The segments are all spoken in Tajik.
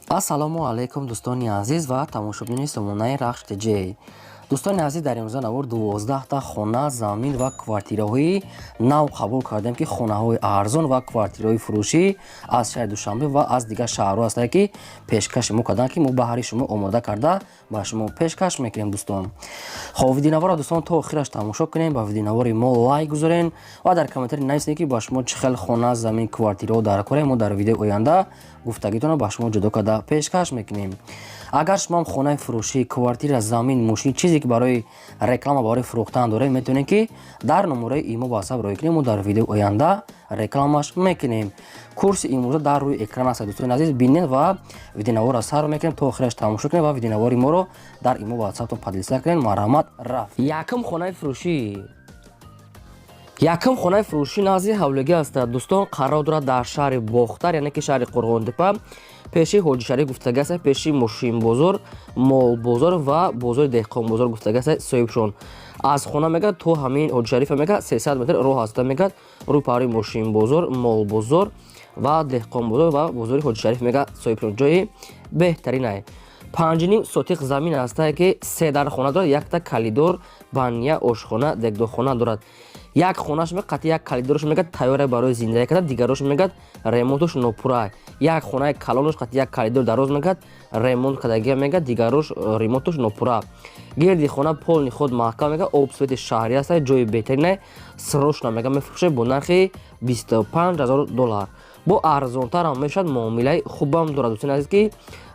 ассалому алайкум дӯстони азиз ва тамошобини сомонаи RAHSH TJ. дӯстони азиз, дар имрӯза навор 12 та хона, замин ва квартираҳои нав қабул кардем ки хонаҳои арзон ва квартираҳои фурӯшӣ аз шаҳри Душанбе ва аз дигар шаҳрҳо ҳастанд ки пешкаши мо карданд ки мо баҳри шумо омода карда ба шумо пешкаш мекунем. Дӯстон, хоб видеонавора дӯстон то охираш тамошо кунем, ба видеонавори мо лайк гузорен ва дар комментари нависем ки ба шумо чӣ хел хона, замин, квартираҳо дар кора. Мо дар видеои оянда гуфтагитонро ба шумо ҷудо карда пешкаш мекунем. Агар шумо хонаи фурӯшӣ, квартира, замин, мошин чизе ки барои реклама, барои фурӯхтан доред, метавонед ки дар номераи имо ватсап роя кунем. мо дар видеои оянда рекламаш мекунем. курси имрӯза дар рӯи экран аст. дӯстони азиз, бинед ва видеонавора сар мекунем, то охираш тамошо кунем ва видеонавори моро дар имо ватсаптон подлиста кунем. Марҳамат, рафт. Якум хонаи фурӯшӣ. Якум хонаи фурӯшӣ назди ҳавлигӣ аст. дӯстон, қарор дорад дар шаҳри Бохтар, яъне ки шаҳри Қурғонтепа, пеши ҳоҷи шариф гуфтагӣ аст, пеши мошин бозор, мол бозор ва бозори деҳқон бозор гуфтагӣ аст соҳибшон. аз хона мегӯяд то ҳамин ҳоҷи шарифа мегӯяд 300 метр роҳ аст. мегӯяд рӯи паҳри мошин бозор, мол бозор ва деҳқон бозор ва бозори ҳоҷи шариф мегӯяд соҳибшон. ҷои беҳтаринае. 5.5 сотиқ замин аст ки 3 дар хона дорад, якта калидор, баня, ошхона, дегдохона дорад. як хонаш қати як калидорш мегӯяд тайёра барои зиндагӣ карда, дигарош мегӯяд ремонтош нопурра. як хонаи калонош қати як калидор дароз мегӯяд ремонт кардагӣ мегӯяд, дигарош ремонтош нопурра. гирди хона полни худ маҳкам мегӯяд, обсвети шаҳрӣ аст, ҷои беҳтаринае. срочно мегӯяд мефурӯшад бо нархи $25,000. бо арзонтар ҳам мешавад, муомилаи хубам дорад. дӯстони азиз ки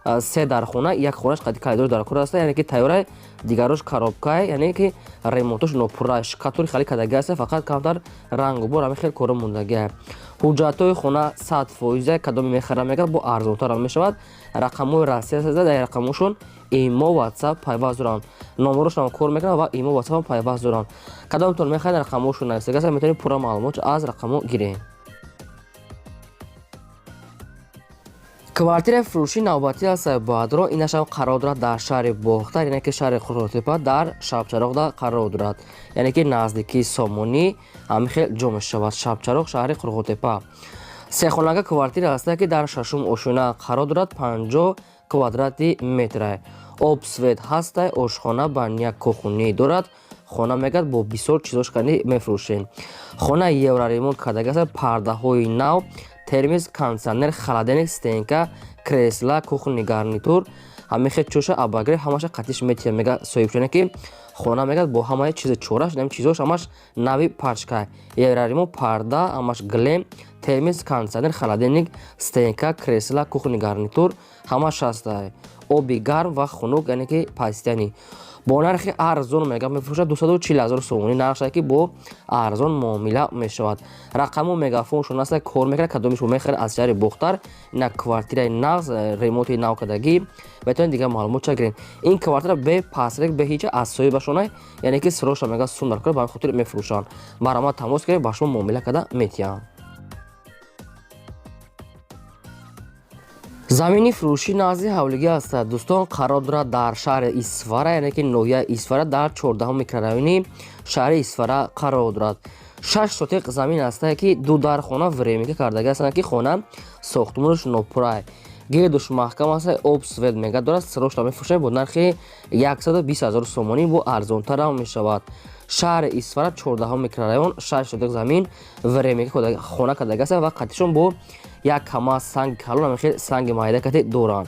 3 дар хона, як хонаш қати калидор дар кор аст, яъне ки тайёра, дигарош коробка, яъне ки ремонтош нопурра, шкатури халӣ кардагӣ аст, фақат камтар рангу бор ҳамин хел кора мондагӣ. ҳуҷҷатҳои хона 100%, кадоме мехарам мегӯяд, бо арзонтар ҳам мешавад. рақамҳои расмӣ аст, дар рақамҳошон имо ватсап пайваст доранд, номерошон кор мекунанд ва имо ватсап пайваст доранд. кадометон мехоҳед рақамҳошон навистагӣ аст, метавонед пурра маълумот аз рақамҳо гиред. квартираи фурӯшии навбатӣ аст баъдро. инашам қарор дорад дар шаҳри Бохтар, яъне ки шаҳри Қурғонтепа, дар шабчароғда қарор дорад, яъне ки наздикии сомонӣ ҳамин хел ҷо мешавад. шабчароғ, шаҳри Қурғонтепа. сехонага квартира аст ки дар шашум ошӯна қарор дорад, 50 квадрати метр. обсвет ҳаст, ошхона, баня, кухонӣ дорад. хона мегӯяд бо бисёр чизош канӣ мефурӯшем. хона евро ремонт кардагӣ аст, пардаҳои нав, термис, кондитсионер, холодильник, стенка, кресла, кухонный гарнитур, ҳамин хел чоша, абагир, ҳамаша қатиш метия. мега соҳибшоне ки хона мегӯяд бо ҳамаи чизи чораш, нами чизош ҳамаш нави пачка. евраримо, парда, ҳамаш глем, термис, кондитсионер, холодильник, стенка, кресла, кухонный гарнитур, ҳамаш аст. оби гарм ва хунук, яъне ки пастяни. бо нархи арзон мегӯяд мефурӯшад, 240,000 сомонӣ нархш ки бо арзон муомила мешавад. рақаму мегафоншон аст, кор мекунад. кадомешон мехоҳед аз шаҳри Бохтар, ина квартираи нағз, ремонти нав кардагӣ, метавонед дигар маълумотша гиред. ин квартира бе пасрек, бе ҳеҷа аз соҳибашона, яъне ки срочно мегӯяд сум дар кор, ба ҳамин хотир мефурӯшанд. марҳамат, тамос гиред, ба шумо муомила карда метиҳанд. замини фурӯшӣ назди ҳавлигӣ аст. дӯстон, қарор дорад дар шаҳри Исфара, яъне ки ноҳияи Исфара, дар 14 микрорайони шаҳри Исфара қарор дорад. 6 сотиқ замин аст ки 2 дар хона времика кардагӣ аст, ки хона сохтмонаш нопурра. гирдуш маҳкам аст, обсвет мега дорад, срочно мефурӯшад бо нархи 120,000 сомонӣ, бо арзонтар ҳам мешавад. шаҳри Исфара, 14 микрорайон, 6 сотиқ замин времика хона кардагӣ аст ва қатишон бо як ҳама санги калон, ҳамин хел санги майда кати доранд.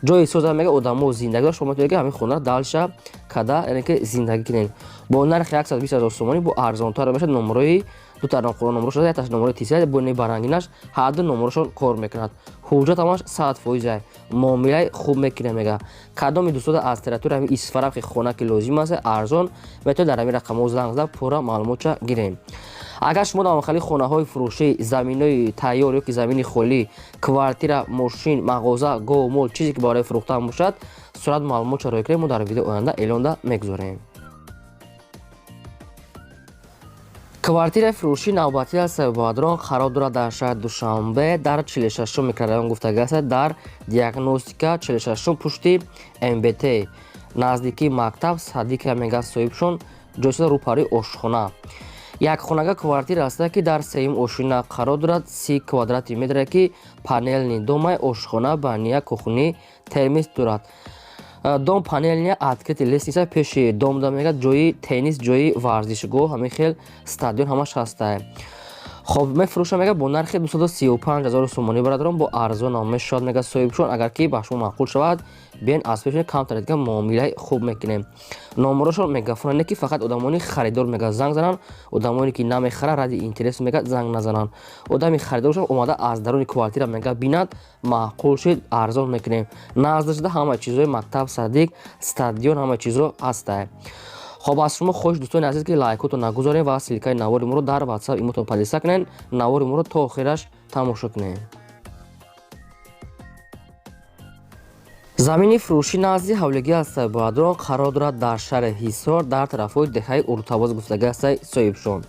ҷои соза мега одамо зиндагӣ дорад, шумо метавонед ки ҳамин хона далша када, яъне ки зиндагӣ кунед. бо нархи 120,000 сомонӣ, бо арзонтар мешавад. номерои дута номерош аст, якташ номерои тисия, бо барангинаш ҳарду номерошон кор мекунад. ҳуҷҷат ҳамаш 100%, муомилаи хуб мекунад. мега кадоми дӯстода аз территорияи ҳамин Исфара ки хона ки лозим аст, арзон, метавонед дар ҳамин рақамҳо занг зада пурра маълумотша гирем. агар шумо дар махалли хонаҳои фурӯшӣ, заминои тайёр ё ки замини холӣ, квартира, мошин, мағоза, гов, мол, чизе ки барои фурӯхтан бошад, сурат маълумотша роя кунед. мо дар видеои оянда эълонда мегузорем. квартираи фурӯшии навбатӣ аст баъдрон. қарор дорад дар шаҳри Душанбе, дар 46 микрорайон гуфтагӣ аст, дар диагностика 46 пушти МБТ, наздикии мактаб, садика мега соҳибшон, ҷойсода рӯпари ошхона. Якхонага квартира аст ки дар сеюм ошина қарор дорад. 30 квадрати метр ки панелни домай ошхона, бания, кухни, термис дорад. дом панелни открити лестница пеши дом да мегад ҷои теннис, ҷои варзишгоҳ, ҳамин хел стадион ҳамаш ҳастае. خب مفروشم میگه با نرخ 235,000 سومانی برادران با ارزان هم شاد میگه صاحبشون اگر که با شما معقول شود بیاین از پیش کم ترید که معامله خوب میکنیم. نمرهشون میگه فلان که فقط آدمانی خریدار میگه زنگ زنن، آدمانی که نمیخره رد اینترنت میگه زنگ نزنن. آدمی خریدارشون اومده از درون کوارتیر میگه بیند معقول شد ارزان میکنیم. نزدش ده همه چیزای مکتب، صدیق، استادیون همه چیزا هسته. خب از شما خوش دوستان عزیز که لایکاتو نگذارین و سلیکای نوار ما رو در واتساپ ایموتون پادیسا کنین، نوار ما رو تا آخرش تماشا کنین. زمین فروشی نزدی حولگی است برادران قرار دارد در شهر حصار در طرفای دهه ارتباط گفتگی است صاحبشون.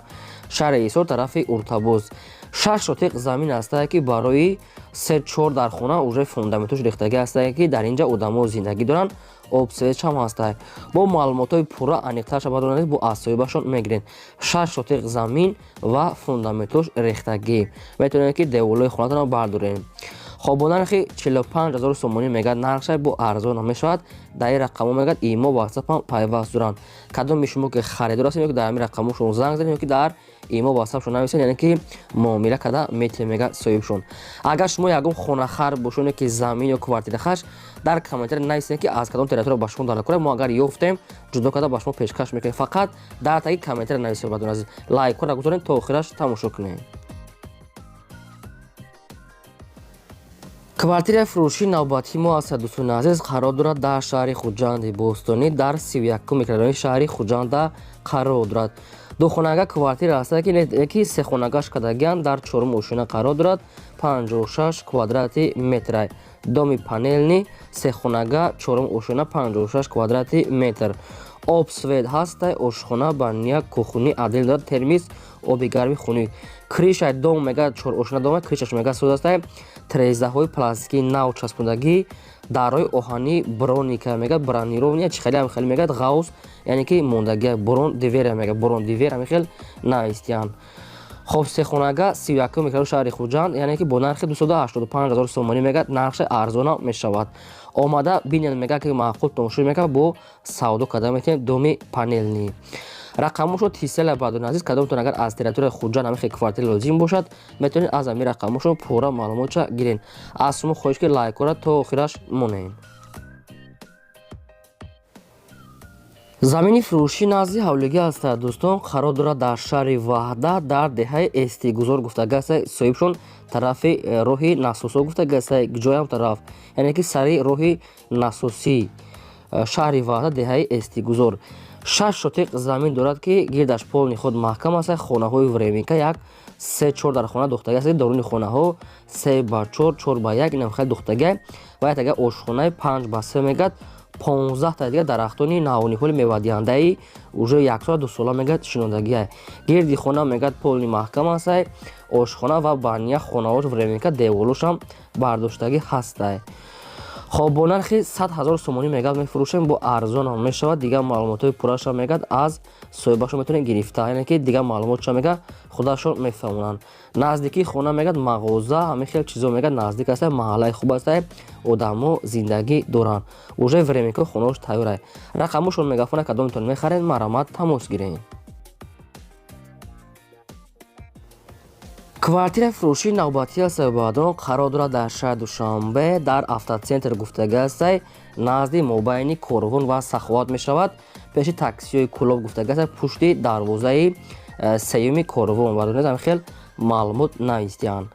شهر حصار طرف ارتباط 6 شاتق زمین است که برای 3-4 در خانه اوج فوندامنتش ریختگی است که در اینجا آدم‌ها زندگی دارن. обсвеч ҳам ҳастай. бо маълумотҳои пурра аниқтар шабад ронед бо асоибашон мегирен. 6 шотиқ замин ва фундаментош рехтагӣ. метавонед ки деволои хонатонро бардоред. хоб бо нархи 45,000 сомонӣ мегӯяд нархшай бо арзон мешавад. дар ин рақамҳо мегӯяд имо ватсап ҳам пайваст доранд. кадоми шумо ки харидор ҳастед ё ки дар ҳамин рақамҳо шумо занг занед ё ки дар имо ватсап шумо нависед, яъне ки муомила карда метавонед мегӯяд соҳибшон. агар шумо ягон хонахар бошед ки замин ё квартира хаш дар комментар нависед ки аз кадом территория ба шумо далакора мо агар ёфтем ҷудо карда ба шумо пешкаш мекунем. фақат дар таги комментар нависед бадон азиз. лайкро гузоред то охираш тамошо кунед. квартира фурӯши навбатии мо аст дӯстони азиз қарор дорад дар шаҳри хуҷанди бостонӣ дар 31 микрорайони шаҳри хуҷанда қарор дорад. духонага квартира аст ки сехонагаш кардагианд дар 4 ошина қарор дорад. 56 квадрати метр. доми панелни сехонага 4 ошина 56 квадрати метр. обсвет ҳастай ошхона, баня, кухни, адил дорад, термис, оби гарми хунук. кришаи дом мега 4 ошина дома кришаш мега суд астай. трезаҳои пластикии нав часпондагӣ, дарҳои оҳанӣ броника мега бронирование чихели ҳам хел мегад ғаус, яъне ки мондагӣ брон дивер мега брон дивер ҳам хел навистиян. хоб сехонага 31 микрорайон шаҳри хуҷанд, яъне ки бо нархи 285,000 сомонӣ мегад нархи арзона мешавад. омада бинен мега ки маъқул томошо мега бо савдо карда метавонед доми панелни. рақамошо тисела бадон азиз кадомтон агар аз территорияи хуҷанд ҳамин квартира лозим бошад метавонед аз ҳамин рақамошо пурра маълумотша гирен. аз шумо хоҳиш ки лайкора то охираш монед. замини фурӯшӣ назди ҳавлигӣ аст дӯстон қарор дорад дар шаҳри ваҳда дар деҳаи эстигузор гуфтагӣ аст соҳибшон тарафи роҳи насосо гуфтагӣ аст ҷоям тараф, яъне ки сари роҳи насосӣ шаҳри ваҳда деҳаи эстигузор. 6 шотиқ замин дорад ки гирдаш полни худ маҳкам аст. хонаҳои временка як 3-4 дар хона духтагӣ аст. даруни хонаҳо 3x4 4x1 инам хел духтагӣ ва як ошхонаи 5x3 мегад. 15 та дига дарахтони навониҳоли мевадиҳандаи уже 1-2 сола мегад шинодагӣ. гирди хона мегад полни маҳкам аст. ошхона ва баня хонаҳош временка деволошам бардоштагӣ ҳастай. хоб бо нархи 100,000 сомонӣ мегад мефурӯшем бо арзон ҳам мешавад. дигар маълумотҳои пурраша мегад аз соҳибашон метавонед гирифта, яъне ки дигар маълумотша мегад худашон мефаҳмонанд. наздикии хона мегад мағоза ҳамин хел чизо мегад наздик аст. маҳаллаи хуб аст, одамо зиндагӣ доранд. уже временкои хонаҳош тайёр аст. рақамошон мегафона кадомтон мехаред марамат тамос гиред. квартира фурӯши навбатӣ аст баъдон қарор дорад дар шаҳри Душанбе дар автоцентр гуфтагӣ аст назди мобайни корвон ва саховат мешавад. пеши таксиҳои кӯлоб гуфтагӣ аст пушти дарвозаи сеюми корвон баъдон ҳам хел маълумот навистиянд.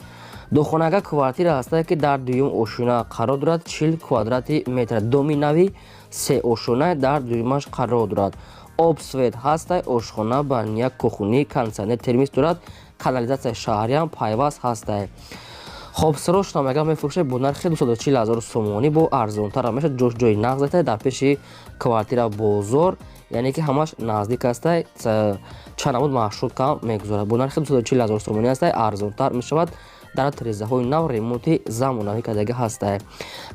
духонага квартира аст ки дар дуюм ошина қарор дорад. 40 квадрати метр. доми нави 3 ошина дар дуюмаш қарор дорад. обсвет ҳастай ошхона, баня, кухни, кондитсионер, термис дорад. канализатсияи шаҳриам пайваст ҳастай. хоб сирошна мега мефурӯшад бо нархи 240,000 сомонӣ бо арзонтар мешавад. ҷош ҷои нағз зайтай дар пеши квартира бозор, яъне ки ҳамаш наздик астай. чанд намуд маршруткам мегузорад. бо нархи 240,000 сомонӣ астай арзонтар мешавад дар тирезаҳои нав ремонти замонави кардагӣ ҳастае.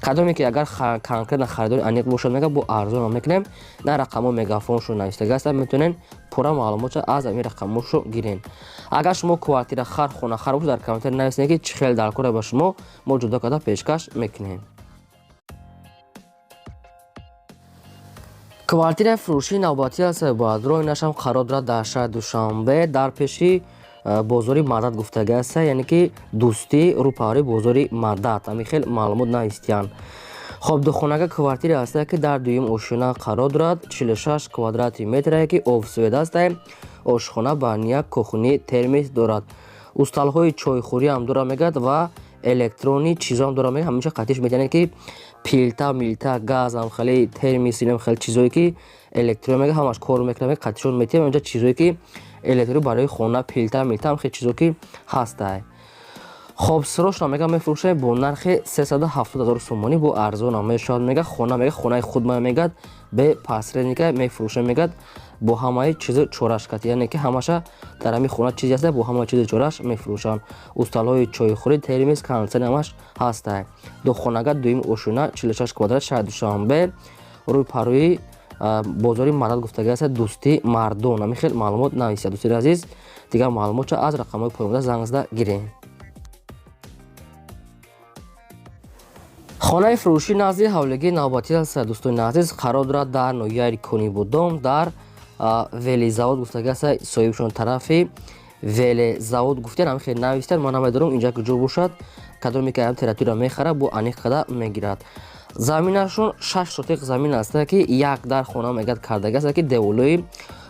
Кадоме ки агар конкретна харидори аниқ бошад мега бо арзон мекунем на рақамо мегафоншо навистага аст метавонен пурра маълумотро аз ами рақамошо гирен. Агар шумо квартира хар хона хар бошад дар комментар нависед ки чӣ хел дар кора ба шумо мо ҷудо карда пешкаш мекунем. Квартираи фурӯшии навбатӣ аст баъдро инашам қарор дорад дар шаҳри Душанбе дар пеши бозори Мадад гуфтага аст, яъне ки дӯстӣ рӯпаҳори бозори Мадад. Ами хел маълумот наистиян. Хоб духонага квартире аст ки дар дуюм ошина қарор дорад, 46 квадрати метре ки обсвед аст, ошхона, баня, кухни, термис дорад. Усталҳои чойхӯрӣ ҳам дора мегӯяд ва электрони чизо ҳам дора мегӯяд. Ҳамеша қатиш метавонед ки пилта, милта, газ ҳам хеле термис инам хеле чизое ки электро мега ҳамаш кор мекунад қатишон метавонед. Онҷа чизое ки электро барои хона, пилта, милта ҳам хеле чизо ки ҳастае. Хоб сирошна мега мефурӯшем бо нархи 370 000 сомонӣ бо арзона мешавад мега хона мега хонаи худ мегад бе посредника мефурӯшем мегад бо ҳамаи чизи чорашкат, яъне ки ҳамаша дар ҳами хона чизи аст бо ҳамаи чизи чораш мефурӯшанд. Усталҳои чойхӯрӣ, термис, кондитсионер ҳамаш ҳастае. Духонага дуюм ошина 46 квадрат шаҳри Душанбе рӯи парои бозори Мадад гуфтага аст дӯстӣ мардон. Ами хел маълумот нависед. Дӯстони азиз дигар маълумотро аз рақамҳои поёмда занг зада гирем. хонаи фурӯшӣ назди ҳавлигии навбатӣ аст дӯстони азиз қарор дорад дар ноҳияи Конибудом дар велезавод гуфтага аст соҳибшон тарафи велезавод гуфтан ҳам хеле навистан ман намедонам инҷа куҷо бошад кадоме ки территория мехара бо аниқ када мегирад. Заминашон 6 сотиқ замин аст ки як дар хона мегад кардага аст ки деволои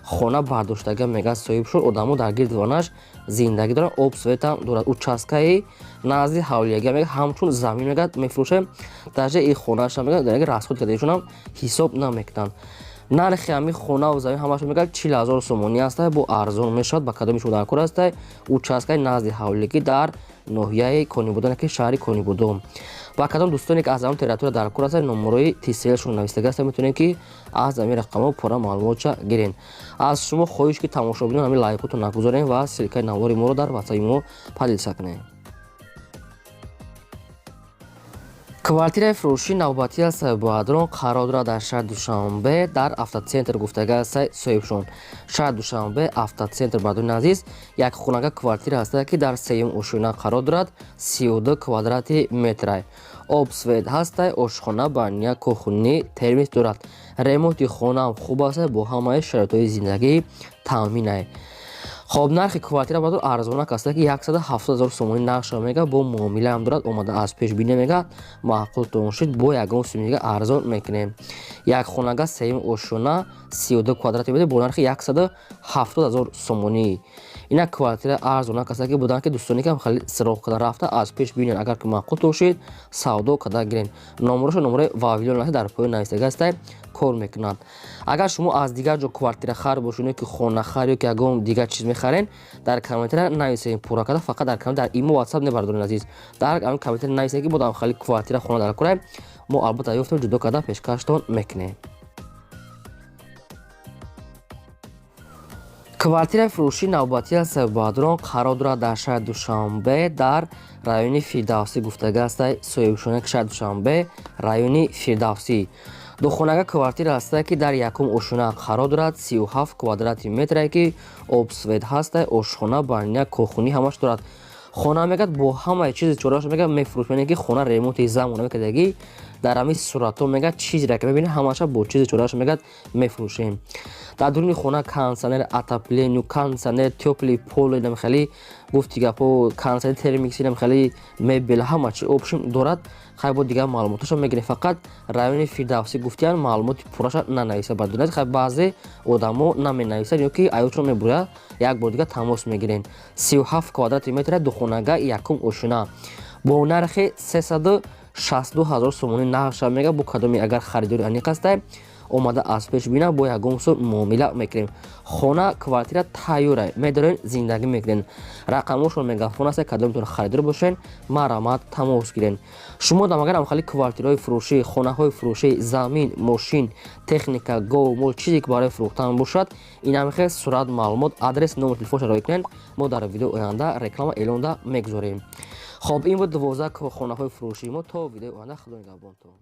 хона бардоштага мегад соҳибшон одамо дар гирди ванаш зиндагӣ дорад, об светам дорад. Участкаи назди ҳавлияга мегад ҳамчун замин мегад мефурӯшем даже и хонаша мегад дар расход кардагишон ҳам ҳисоб намекунанд. нархи ҳами хонаву замин ҳамашон мегад 40 000 сомонӣ аст бо арзон мешавад. ба кадоми шумо дар кор аст участкаи назди ҳавлигӣ дар ноҳияи Конибудом ки шаҳри Конибудом. ба кадом дӯстоне ки аз ҳамон территория дар кор аст номерои тселшон навистага аст метавонед ки аз ҳамин рақамҳо пурра маълумотша гирен. аз шумо хоҳиш ки тамошобинон ҳамин лайкотро нагузорем ва силкаи навори моро дар ватсаби мо подписа кунем. квартираи фурӯшии навбатӣ аст баъдро қарор дорад дар шаҳри Душанбе дар автоцентр гуфтага аст соҳибшон. шаҳри Душанбе автоцентр баъдрони азиз як хонага квартира аст ки дар сеюм ошина қарор дорад 32 квадрати метре. обсвед ҳаст, ошхона, баня, кухни, термис дорад. ремонти хонаам хуб аст бо ҳамаи шароитҳои зиндагӣ таъминае. хоб нархи квартира баъдро арзонак аст ки 170 000 сомонӣ нақша мега бо муомилаам дорад. омада аз пеш бине мега маъқултон шид бо ягон сумига арзон мекунем. як хонага сеюм ошона 32 квадрати метр бо нархи 170 000 сомонӣ. ина квартира арзонак аст ки будан ки дӯстоне ки хали сироғ када рафта аз пеш бинен агар ки маъқултон шид савдо када гирен. номероша номерои вавилон аст дар поён навистага аст кор мекунанд. агар шумо аз дигар ҷо квартира хар бошед ки хона хар ё ки ягон дигар чиз мехарен дар комментар нависед пурра када фақат дар комментар дар имо ватсап небардорен азиз дар комментар нависед ки бодам хали квартира хона дар кора мо албатта ёфтем ҷудо карда пешкаштон мекунем. квартираи фурӯшии навбатӣ аст баъдро қарор дорад дар шаҳри Душанбе дар райони Фирдавсӣ гуфтага аст соҳибшона ки шаҳри Душанбе райони Фирдавсӣ. духонага квартира аст ки дар якум ошина қарор дорад 37 квадрати метре ки обсвед ҳаст, ошхона, баня, кухни ҳамаш дорад. хона мегад бо ҳамаи чизи чораш мега мефурӯшем ки хона ремонти замонави кардагӣ дар ҳамин сурато мега чизере ки мебинед ҳамаша бо чизи чораш мегад мефурӯшем. дар дуруни хона кондитсионер, отопление, кондитсионер, тёплый пол инам хеле гуфти гапо кондитсионер термикс инам хеле мебел ҳама чи обшим дорад. хай бо дигар маълумоташа мегирем фақат райони Фирдавсӣ гуфтиян маълумоти пурраша нанависа ба дунят хай баъзе одамо наменависанд ё ки аёлшон мебурад як бор дигар тамос мегирен. 37 квадрати метре духонага якум ошина бо нархи 362 000 сомонӣ нақша мега бо кадоми агар харидори аниқ аст омада аз пеш бина бо ягон сол муомила мекунем. хона квартира тайёра медорен зиндагӣ мекунен. рақамошон мегафон аст кадомитон харидор бошен марамат тамос гирен. шумо дамагар амхали квартираҳои фурӯшӣ, хонаҳои фурӯшӣ, замин, мошин, техника, гов, мол чизе ки барои фурӯхтан бошад инамихел сурат маълумот адрес номер телефоншо роя кунен мо дар видеои оянда реклама эълонда мегузорем. خب این بود 12 خانه‌های فروشی ما. تا ویدیو آینده خدا نگهبانتون.